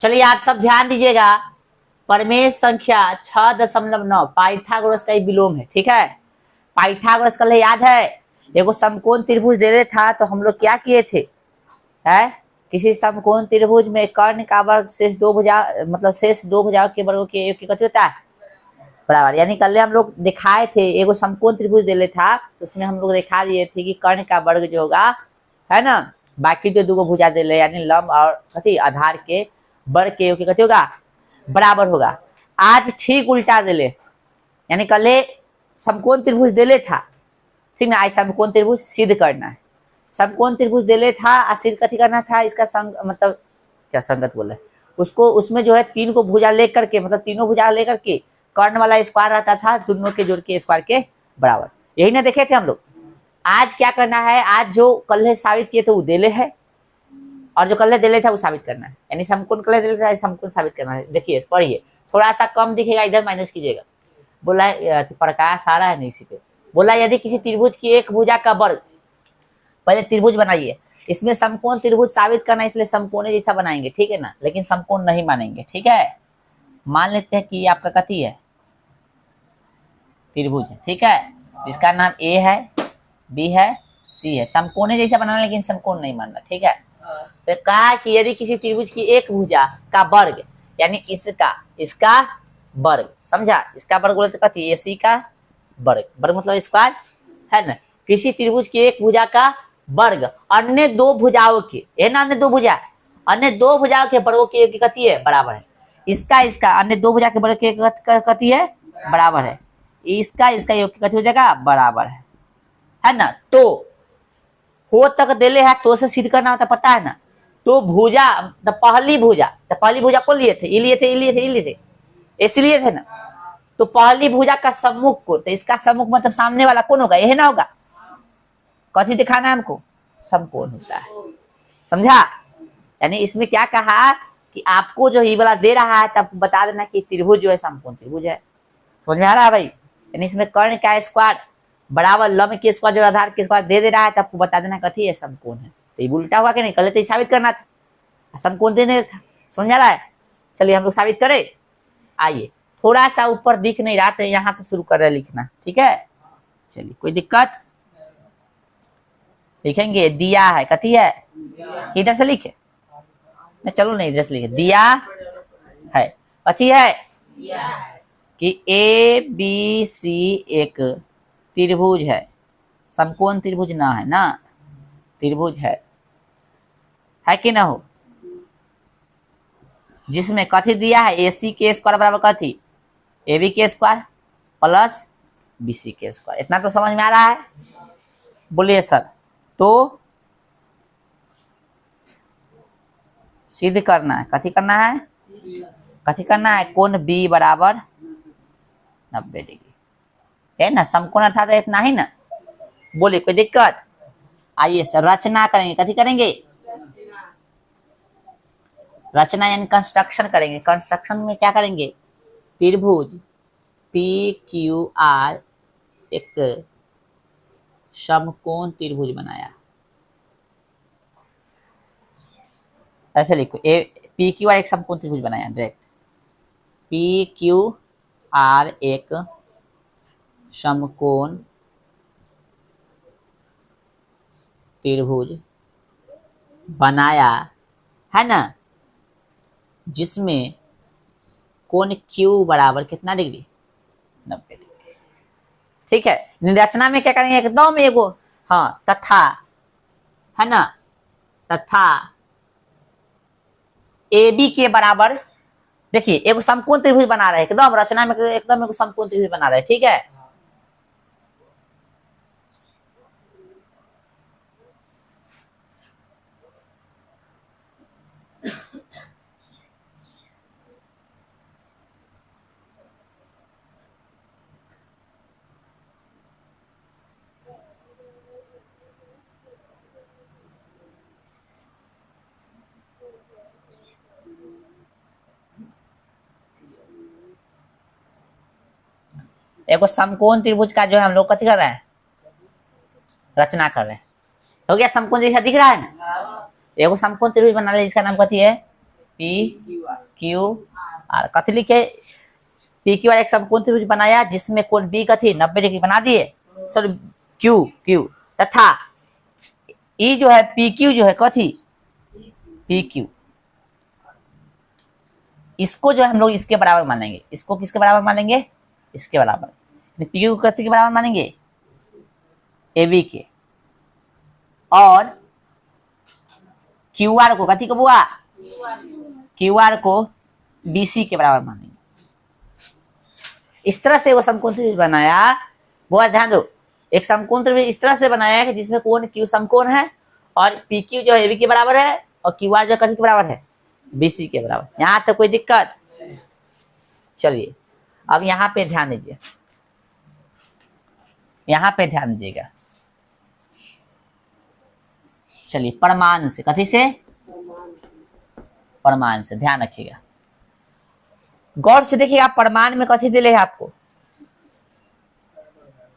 चलिए आप सब ध्यान दीजिएगा, परमेय संख्या 6.9 पाइथागोरस का एक विलोम है। ठीक है, पाइथागोरस का याद है, एगो समकोण त्रिभुज दे रहे था तो हम लोग क्या किए थे, है किसी समकोण त्रिभुज में कर्ण का वर्ग शेष दो भुजा मतलब शेष दो भुजाओं के वर्गों के योग कितना होता है, बराबर। यानी कल हम लोग दिखाए थे, एगो समकोण त्रिभुज दे रहे था तो उसमें हम लोग दिखा दिए थे कि कर्ण का वर्ग जो होगा, है ना, बाकी जो दो भुजा दे रहे यानी लंब और कथी आधार के वर्ग के योग कथी होगा, बराबर होगा। आज ठीक उल्टा दे ले, यानी कल समकोण त्रिभुज दे ले था, ठीक ना, आज समकोण त्रिभुज सिद्ध करना है। समकोण त्रिभुज दे ले था और सिद्ध कथी करना था, इसका संग मतलब क्या संगत बोले उसको, उसमें जो है तीन को भुजा लेकर के मतलब तीनों भुजा लेकर के कर्ण वाला स्क्वायर रहता था, दोनों के जोड़ के स्क्वायर के बराबर, यही ना देखे थे हम लोग। आज क्या करना है, आज जो कल साबित किए थे वो देले है और जो कल देले था वो साबित करना है, यानी समकोण कल देले था समकोण साबित करना है। देखिए पढ़िए, थोड़ा सा कम दिखेगा इधर माइनस कीजिएगा। बोला है प्रकाश आ रहा है नहीं इसी पे। बोला यदि किसी त्रिभुज की एक भुजा का वर्ग, पहले त्रिभुज बनाइए, इसमें समकोण त्रिभुज साबित करना इसलिए समकोण जैसा बनाएंगे, ठीक है ना, लेकिन समकोण नहीं मानेंगे। ठीक है, मान लेते हैं कि ये आपका कथी है, त्रिभुज है। ठीक है, इसका नाम ए है, बी है, सी है, समकोण जैसा बनाना लेकिन समकोण नहीं मानना। ठीक है, तो कहा कि यदि किसी त्रिभुज की एक भुजा का वर्ग, यानी इसका वर्ग, समझा, इसका वर्ग बोले तो कथी, ए सी का वर्ग, वर्ग मतलब स्क्वायर, है ना, किसी त्रिभुज की एक भुजा का वर्ग अन्य दो भुजाओं के, है ना, अन्य दो भुजा, अन्य दो भुजाओं के वर्गों की कथी है, बराबर है। इसका अन्य दो भुजा के वर्ग के कथी है, बराबर है। इसका योग की कथी हो जाएगा, बराबर है ना। तो हो तक देले है तो से सिद्ध करना होता, पता है ना। तो भुजा पहली भुजा को लिए थे, इसलिए थे ना। तो पहली भुजा का सम्मुख को, तो इसका सम्मुख मतलब सामने वाला कौन होगा, यही ना होगा। कथी दिखाना है हमको, समकोण होता है, समझा। यानी इसमें क्या कहा कि आपको जो ये वाला दे रहा है तब बता देना कि त्रिभुज जो है समकोण त्रिभुज है। समझ में आ रहा है भाई। यानी इसमें कर्ण का स्क्वायर बराबर लंब के स्क्वायर जो आधार के स्क्वायर दे रहा है तब बता देना कथी है, समकोण है। तो ये उल्टा हुआ कि नहीं, कल तो साबित करना था, समकोण देने था। समझ आ रहा है। चलिए हम लोग साबित करें। आइए, थोड़ा सा ऊपर दिख नहीं रहा तो यहाँ से शुरू कर रहे लिखना। ठीक है, चलिए कोई दिक्कत, लिखेंगे दिया है, कथी है, इधर से लिखे नहीं, चलो नहीं इधर से लिखे, दिया है, कथी है कि ए बी सी एक त्रिभुज है, समकोण त्रिभुज ना है ना, त्रिभुज है कि ना हो, जिसमें कथी दिया है, ए सी के स्क्वायर बराबर कथी, ए बी के स्क्वायर प्लस बी सी के स्क्वायर। इतना तो समझ में आ रहा है, बोलिए सर। तो सिद्ध करना है, कथी करना है, कथी करना है, कोण बी बराबर 90 डिग्री, है ना, समकोण अर्थात इतना ही ना। बोलिए कोई दिक्कत। आइए सर रचना करेंगे, कथी करेंगे, रचना यानी कंस्ट्रक्शन करेंगे। कंस्ट्रक्शन में क्या करेंगे, त्रिभुज पी क्यू आर एक समकोण त्रिभुज बनाया, ऐसे लिखो, ए पी क्यू आर एक समकोण त्रिभुज बनाया डायरेक्ट, पी क्यू आर एक समकोण त्रिभुज बनाया, है ना, जिसमें कोण क्यू बराबर कितना डिग्री, 90 डिग्री। ठीक है, रचना में क्या करेंगे, एकदम एगो, हाँ, तथा, है ना, तथा ए बी के बराबर, देखिए एगो समकोण त्रिभुज बना रहे हैं, एकदम रचना में एकदम एगो समकोण त्रिभुज बना रहे हैं। ठीक है, एगो समकोण त्रिभुज का जो है हम लोग कथी कर रहे हैं, रचना कर रहे हैं। हो गया, समकोण जैसा दिख रहा है ना, एगो समकोण त्रिभुज बना रहे, इसका नाम कथी है, पी क्यू आर। कथी लिखे? पी क्यू आर एक समकोण त्रिभुज बनाया जिसमें कोण बी कथी 90 डिग्री बना दिए, सॉरी क्यू क्यू, तथा ई जो है पी क्यू जो है कथी पी क्यू, इसको जो है हम लोग इसके बराबर मानेंगे। इसको किसके बराबर मानेंगे? इसके बराबर। पी क्यू कथी के बराबर मानेंगे? ए बी के। और क्यू आर को कथी को बुआ? क्यू आर को बी सी के बराबर मानेंगे। इस तरह से वो समकोण त्रिभुज बनाया। बहुत ध्यान दो, एक समकोण त्रिभुज इस तरह से बनाया है कि जिसमें कोण क्यू समकोण है और पी क्यू जो है ए बी के बराबर है और क्यू आर जो कथी के बराबर है? बी सी के बराबर। यहाँ तक कोई दिक्कत? चलिए अब यहाँ पे ध्यान दीजिए, यहाँ पे ध्यान दीजिएगा। चलिए प्रमाण से, कथी से? प्रमाण से ध्यान रखिएगा, गौर से देखिएगा। प्रमाण में कथी दिले है आपको?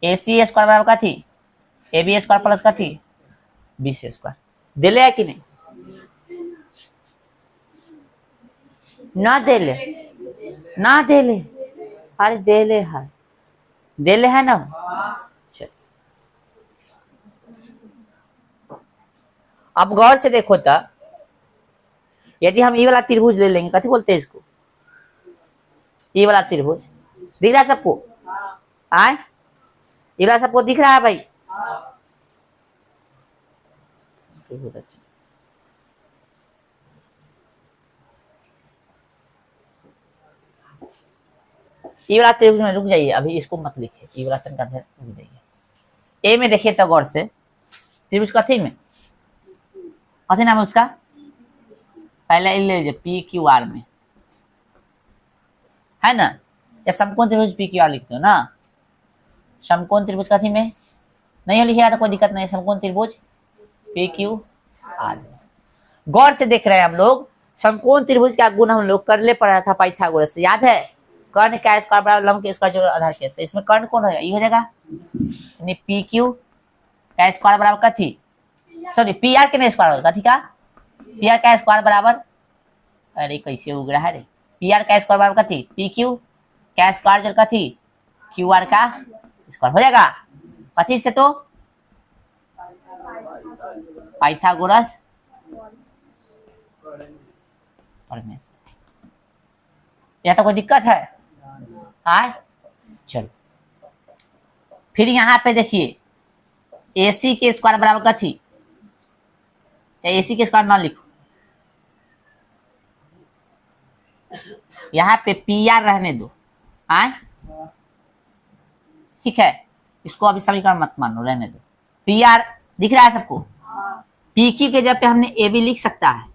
ए सी स्क्वायर बराबर कथी? ए बी स्क्वायर प्लस कथी? B C square. दिले है कि नहीं? ना देले, ना देले, अरे देले है, देले है ना। चल अब गौर से देखो तो, यदि हम ये वाला त्रिभुज ले लेंगे, कथी बोलते हैं इसको? ये वाला त्रिभुज दिख रहा है सबको? आए ये वाला सबको दिख रहा है भाई? बहुत अच्छा। ये वाला त्रिभुज में रुक जाइए, अभी इसको मत लिखिए, ये वाला तनका रुक जाइए। ए में देखिए तो गौर से, त्रिभुज कथी में, कथी नाम है उसका? पहले ले लीजिए पी क्यू आर में, है ना? या समकोण त्रिभुज पी क्यू आर लिखते हो ना। समकोण त्रिभुज कथी में नहीं हो लिखा तो कोई दिक्कत नहीं, समकोण त्रिभुज पी क्यू आर। गौर से देख रहे हैं हम लोग, समकोण त्रिभुज का गुण हम लोग करले पढ़ा था पाइथागोरस से, याद है? कर्ण का स्क्वायर बराबर लंब के स्क्वायर जोड़ आधार के। तो इसमें कर्ण कौन रहेगा? ये हो जाएगा, यानी पी क्यू का स्क्वायर बराबर कथी, सॉरी पी आर के स्क्वायर होगा कथी का? पी आर का स्क्वायर बराबर, अरे कैसे उग रहा है रे, पी आर का स्क्वायर बराबर कथी? पी क्यू का स्क्वायर जोड़ कथी? क्यू आर का स्क्वायर। हो जाएगा कथी से? तो पाइथागोरस प्रमेय। यह तो कोई दिक्कत है? आए चलो फिर यहाँ पे देखिए, ए सी के स्क्वायर बराबर कथी? ए सी के स्क्वायर ना लिखो, यहाँ पे पी आर रहने दो। आए ठीक है, इसको अभी समीकरण मत मानो, रहने दो। पी आर दिख रहा है सबको? पी क्यू के जगह पे हमने ए बी लिख सकता है,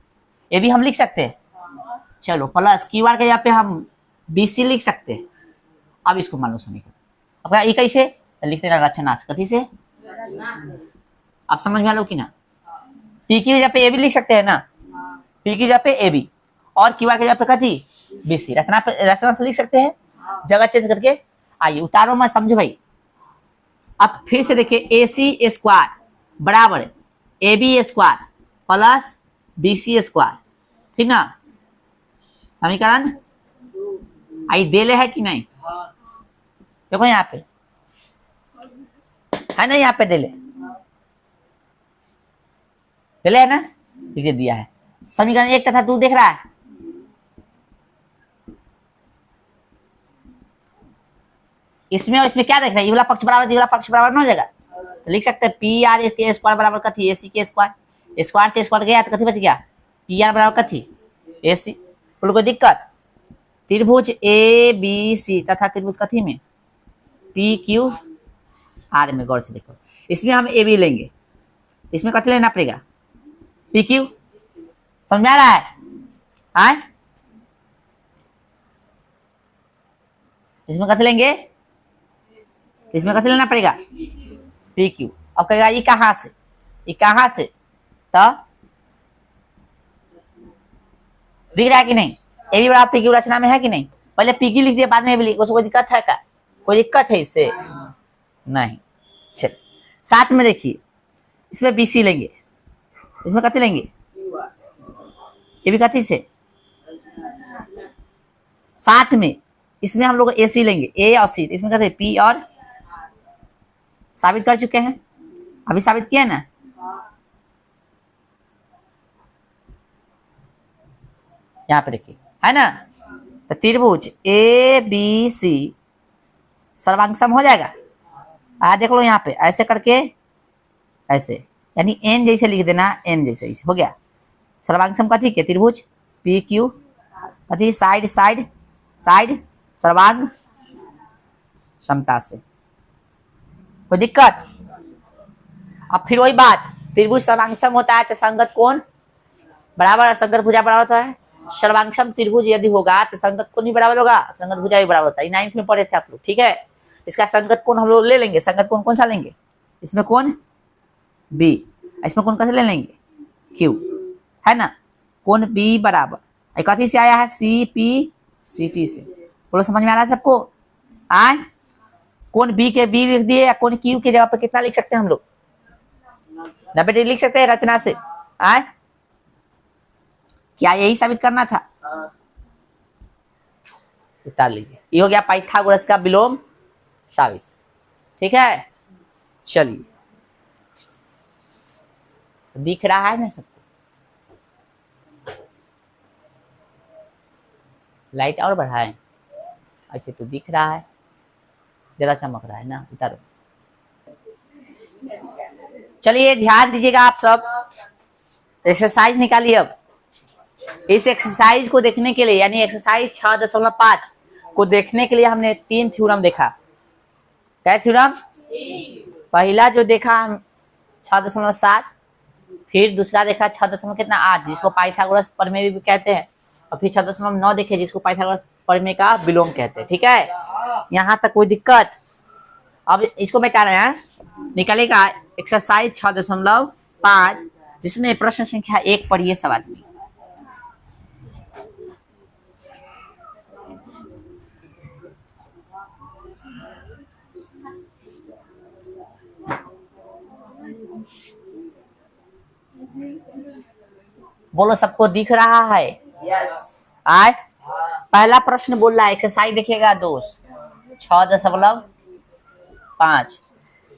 ए बी हम लिख सकते हैं। चलो प्लस क्यू आर के जगह पे हम बी सी लिख सकते हैं। अब इसको मान लो समीकरण, अब ये कैसे लिखते हैं? रचना से, कथी से? आप समझ में आ लो कि ना? पी की जगह पे ए बी लिख सकते हैं ना, पी की जगह पे ए बी और क्यू आर की जगह पे कथी? बी सी। रचना से लिख सकते हैं, जगह चेंज करके। आइए उतारो मत, समझो भाई। अब फिर से देखिए, ए सी स्क्वायर बराबर A B square plus B C square, ठीक ना? समीकरण आई देले है कि नहीं? देखो यहाँ पे है ना, यहाँ पे देले देले है ना, ठीक दिया है। समीकरण 1 तथा 2 देख रहा है? इसमें और इसमें क्या देख रहा है? ये वाला पक्ष बराबर, ये वाला पक्ष बराबर ना हो जाएगा? तो लिख सकते हैं पी आर के स्क्वायर बराबर कथी? ए सी के स्क्वायर। स्क्वायर से स्क्वायर गया तो कथी बच गया? पी आर बराबर कथी? ए सी। बोलो कोई दिक्कत? त्रिभुज ए बी सी तथा त्रिभुज कथी में? पी क्यू आर में। गौर से देखो, इसमें हम ए बी लेंगे, इसमें कथी लेना पड़ेगा? P Q. समझ में आ रहा है? आए इसमें कथी लेंगे? इसमें कथी लेना पड़ेगा? P Q. अब कहेगा ये कहां से, ये कहां से? तो दिख रहा है कि नहीं? ए बी बराबर पी क्यू रचना में है कि नहीं? पहले पी क्यू लिख दिया, बाद में ए बी लिख, उसको कोई दिक्कत है क्या? कोई दिक्कत है इससे? नहीं। चल साथ में देखिए, इसमें बी सी लेंगे, इसमें कथी लेंगे? ये भी कथी से? साथ में इसमें हम लोग AC लेंगे, A और C, इसमें कहते हैं P और साबित कर चुके हैं, अभी साबित किया ना। यहाँ पे देखिए है ना, तो त्रिभुज ABC सर्वांग हो जाएगा। देख लो यहाँ पे ऐसे करके, ऐसे यानी N जैसे लिख देना, N जैसे हो गया सर्वांग कथी के त्रिभुज PQ, कथी साइड साइड साइड सर्वांग समता से, कोई दिक्कत। अब फिर वही बात, त्रिभुज सर्वांगसम होता है तो संगत कोण बराबर, संगत भुजा बराबर होता है। सर्वांगसम त्रिभुज यदि होगा तो संगत कोण भी बराबर होगा, संगत भुजा भी बराबर होता है। 9th में पढ़े थे आप लोग, ठीक है। इसका संगत कोण हम लोग ले लेंगे, संगत कोण कौन सा लेंगे, इसमें कोण B, इसमें कोण कैसे ले लेंगे Q, है ना। कोण B बराबर कथी से आया है, CPCT से, बोलो समझ में आ रहा है सबको। कोण B के B लिख दिए, या कोण Q की जगह पर कितना लिख सकते हैं हम लोग, 90 डिग्री लिख सकते हैं रचना से। क्या यही साबित करना था, उतार लीजिए। ये हो गया पाइथागोरस का विलोम साबित, ठीक है। चलिए दिख रहा है ना सबको, लाइट और बढ़ाएं, अच्छा तो दिख रहा है, जरा चमक रहा है ना, उतारो। चलिए ध्यान दीजिएगा आप सब, एक्सरसाइज निकालिए। अब इस एक्सरसाइज को देखने के लिए, यानी एक्सरसाइज 6.5 को देखने के लिए हमने 3 थ्योरम देखा। क्या थ्योरम, पहला जो देखा हम 6.7, फिर दूसरा देखा 6.8 जिसको पाइथागोरस प्रमेय भी कहते हैं, और फिर 6.9 देखे जिसको पाइथागोरस प्रमेय का विलोम कहते हैं, ठीक है। यहाँ तक कोई दिक्कत। अब इसको मिटा रहे हैं, निकलेगा एक्सरसाइज 6.5 जिसमें प्रश्न संख्या 1 पढ़िए सब आदमी। बोलो सबको दिख रहा है, आज पहला प्रश्न बोल रहा है, एक्सरसाइज देखिएगा दोस्त 6.5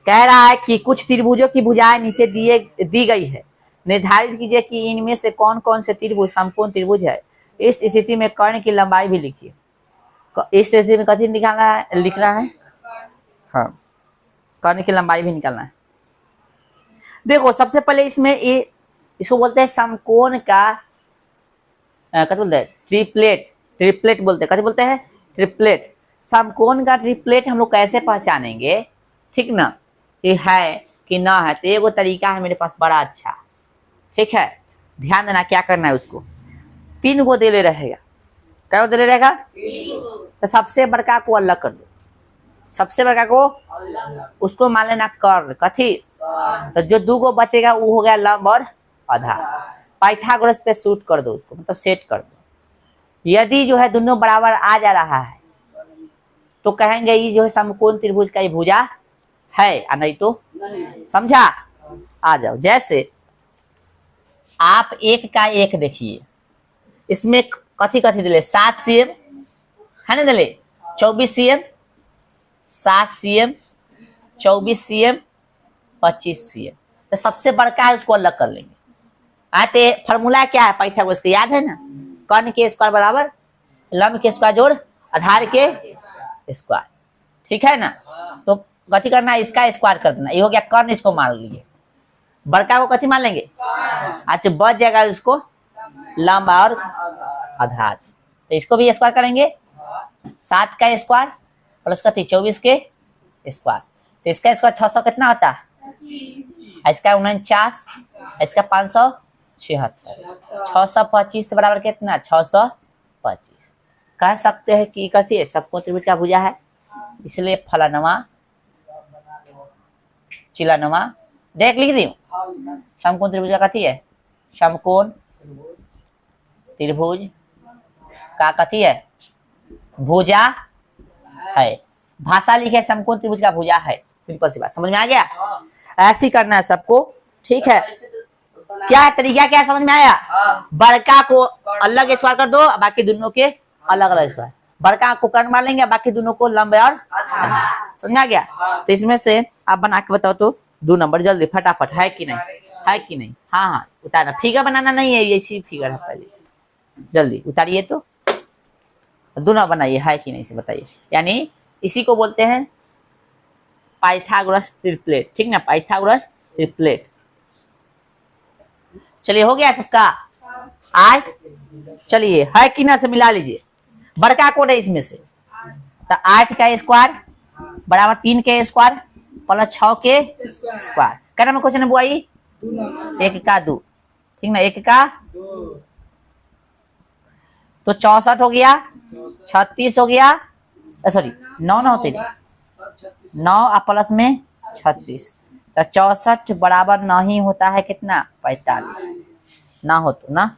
कह रहा है कि कुछ त्रिभुजों की भुजाएं नीचे दी गई है, निर्धारित कीजिए कि इनमें से कौन कौन से त्रिभुज समकोण त्रिभुज है। इस स्थिति में कर्ण की लंबाई भी लिखिए। इस स्थिति में कथी निकालना है, लिखना है, हाँ कर्ण की लंबाई भी निकालना है। देखो सबसे पहले इसमें इसको बोलते हैं समकोण का क्या बोलते हैं, ट्रिपलेट बोलते हैं। कैसे बोलते हैं, ट्रिपलेट। समकोण का ट्रिपलेट हम लोग कैसे पहचानेंगे, ठीक ना, ये है कि ना है। तो एगो तरीका है मेरे पास बड़ा अच्छा, ठीक है, ध्यान देना क्या करना है। उसको 3 गो दे ले रहेगा, क्या दे ले रहेगा, तो सबसे बड़का को अलग कर दो, सबसे बड़का को उसको मान लेना कर्ण, कथी, तो जो 2 गो बचेगा वो हो गया लंब और आधार। पाइथागोरस पे शूट कर दो उसको, मतलब सेट कर दो। यदि जो है दोनों बराबर आ जा रहा है तो कहेंगे ये जो है समकोण त्रिभुज का ये भुजा है, या नहीं तो समझा। आ जाओ, जैसे आप 1 का 1 देखिए, इसमें कथी कथी दिले, 7 cm है ना, दिले 24 cm, 7 cm, 24 cm, 25 cm। तो सबसे बड़का है उसको अलग कर लेंगे। आते फॉर्मूला क्या है पाइथागोरस का, याद है ना, कर्ण के स्क्वायर बराबर लंब के स्क्वायर जोड़ आधार के स्क्वायर, ठीक है ना। तो कथी करना है, इसका स्क्वायर कर देना, ये हो गया कर्ण, इसको मान लीजिए। बड़का को कथी मान लेंगे, अच्छा बच जाएगा इसको लंब और आधार, तो इसको भी स्क्वायर करेंगे, 7 का स्क्वायर प्लस कथी 24 के स्क्वायर, तो इसका स्क्वायर 600 कितना होता है, इसका 49, इसका 576, 625 से बराबर कितना 625। कह सकते हैं कि कथी है, समकोण त्रिभुज का भुजा है, इसलिए फलानुमा चिलानुमा देख लिख दी। समकोण त्रिभुज का कथी है, समकोण त्रिभुज का कथी है, भुजा है। भाषा लिखे समकोण त्रिभुज का भुजा है, सिंपल सी बात, समझ में आ गया। ऐसे ही करना है सबको, ठीक है। क्या है तरीका, क्या समझ में आया, बड़का को अलग स्क्वायर कर दो, बाकी दोनों के अलग अलग स्क्वायर। बड़का को कर्ण मान लेंगे, बाकी दोनों को लंब और समझा गया। तो इसमें से आप बना के बताओ तो 2 नंबर जल्दी फटाफट, है कि नहीं, है कि नहीं। हाँ हाँ उतारना, फिगर बनाना नहीं है, ऐसी फिगर है पहले से, जल्दी उतारिए तो 2 नंबर बनाइए, है कि नहीं से बताइए। यानी इसी को बोलते हैं पाइथागोरस ट्रिपलेट, ठीक ना, पाइथागोरस ट्रिपलेट। चलिए हो गया सबका आज। चलिए है कि ना से मिला लीजिए, बड़का कोड है इसमें से, तो 8 का स्क्वायर बराबर 3 के स्क्वायर प्लस 6 के स्क्वायर। क्या नाम क्वेश्चन है बुआई, 1 का 2, ठीक ना, 1 का तो 64 हो गया, 36 हो गया, सॉरी 9 ना होते 9 और प्लस में 36, तो 64 बराबर नहीं होता है कितना 45 ना हो तो ना।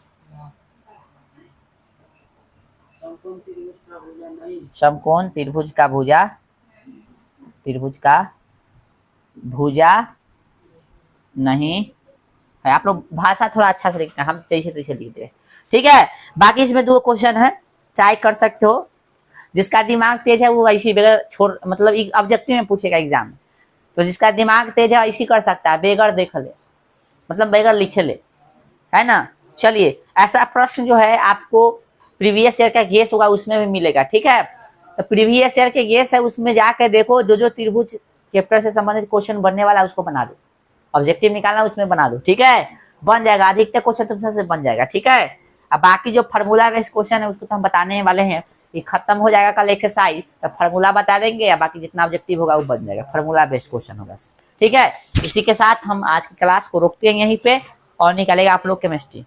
समकोण त्रिभुज का भुजा, त्रिभुज का भुजा नहीं है। आप लोग भाषा थोड़ा अच्छा से लिखना, हम जैसे तैसे लिखते हैं, ठीक है। बाकी इसमें 2 क्वेश्चन है, ट्राई कर सकते हो। जिसका दिमाग तेज है वो ऐसी बगैर छोड़, मतलब एक ऑब्जेक्टिव में पूछेगा एग्जाम में, तो जिसका दिमाग तेज है ऐसी कर सकता है, बेगर देख ले, मतलब बेगर लिख ले, है ना। चलिए ऐसा प्रश्न जो है आपको प्रीवियस ईयर का गेस होगा उसमें भी मिलेगा, ठीक है। तो प्रीवियस ईयर के गेस है उसमें जाकर देखो, जो त्रिभुज चैप्टर से संबंधित क्वेश्चन बनने वाला है उसको बना दो, ऑब्जेक्टिव निकालना उसमें बना दो, ठीक है, बन जाएगा, अधिकतर क्वेश्चन तुमसे बन जाएगा, ठीक है। अब बाकी जो फार्मूला बेस्ड क्वेश्चन है उसको तो हम बताने वाले हैं, ये खत्म हो जाएगा कल एक्सरसाइज, तो फार्मूला बता देंगे, या बाकी जितना ऑब्जेक्टिव होगा वो बन जाएगा, फार्मूला बेस्ड क्वेश्चन होगा, ठीक है। इसी के साथ हम आज की क्लास को रोकते हैं यहीं पे, और निकालेगा आप लोग केमिस्ट्री।